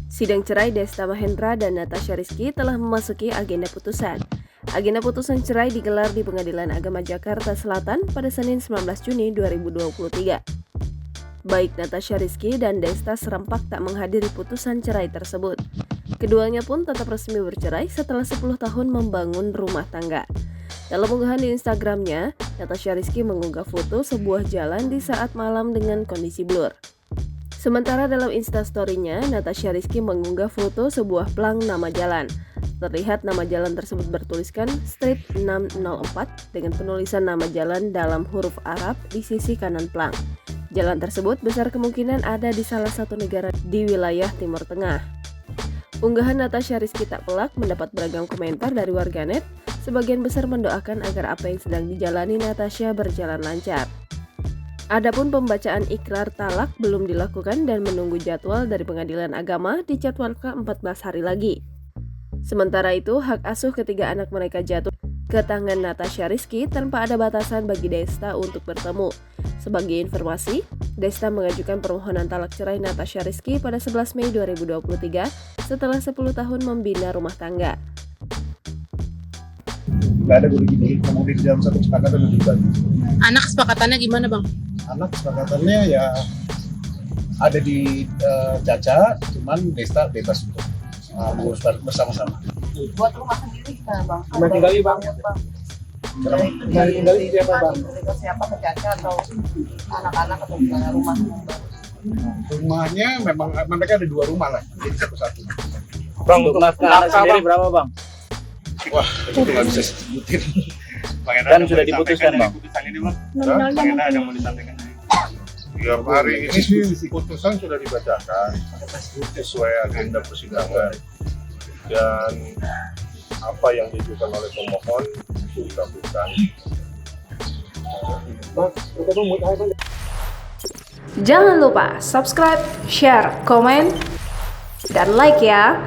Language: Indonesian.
Sidang cerai Desta Mahendra dan Natasha Rizky telah memasuki agenda putusan. Agenda putusan cerai digelar di Pengadilan Agama Jakarta Selatan pada Senin 19 Juni 2023. Baik Natasha Rizky dan Desta serempak tak menghadiri putusan cerai tersebut. Keduanya pun tetap resmi bercerai setelah 10 tahun membangun rumah tangga. Dalam unggahan di Instagramnya, Natasha Rizky mengunggah foto sebuah jalan di saat malam dengan kondisi blur. Sementara dalam Instastory-nya, Natasha Rizky mengunggah foto sebuah plang nama jalan. Terlihat nama jalan tersebut bertuliskan Street 604 dengan penulisan nama jalan dalam huruf Arab di sisi kanan plang. Jalan tersebut besar kemungkinan ada di salah satu negara di wilayah Timur Tengah. Unggahan Natasha Rizky tak pelak mendapat beragam komentar dari warganet. Sebagian besar mendoakan agar apa yang sedang dijalani Natasha berjalan lancar. Adapun pembacaan ikrar talak belum dilakukan dan menunggu jadwal dari Pengadilan Agama dijadwalkan 14 hari lagi. Sementara itu, hak asuh ketiga anak mereka jatuh ke tangan Natasha Rizky tanpa ada batasan bagi Desta untuk bertemu. Sebagai informasi, Desta mengajukan permohonan talak cerai Natasha Rizky pada 11 Mei 2023 setelah 10 tahun membina rumah tangga. Nggak ada begini, kemudian di dalam satu kesepakatan lebih bagus. Anak kesepakatannya gimana, Bang? Anak kesepakatannya ya ada di Caca, cuman Desta bebas untuk mengurus bersama-sama. Buat rumah sendiri gimana, Bang? Cuma tinggali, Bang. Tinggali siapa, Bang? Siapa ke Caca atau anak-anak atau gimana rumah? Rumahnya memang mereka ada 2 rumah lah, jadi satu-satu. Bang, untuk nafkah anak sendiri berapa, Bang? Wah, itu nggak bisa sebutin. Kan sudah diputuskan, Bang. Nominalnya ada mau disampaikan. Tiap hari ini sih putusan sudah dibacakan sesuai agenda persidangan dan apa yang diajukan oleh pemohon itu dikabulkan. Jangan lupa subscribe, share, komen, dan like ya!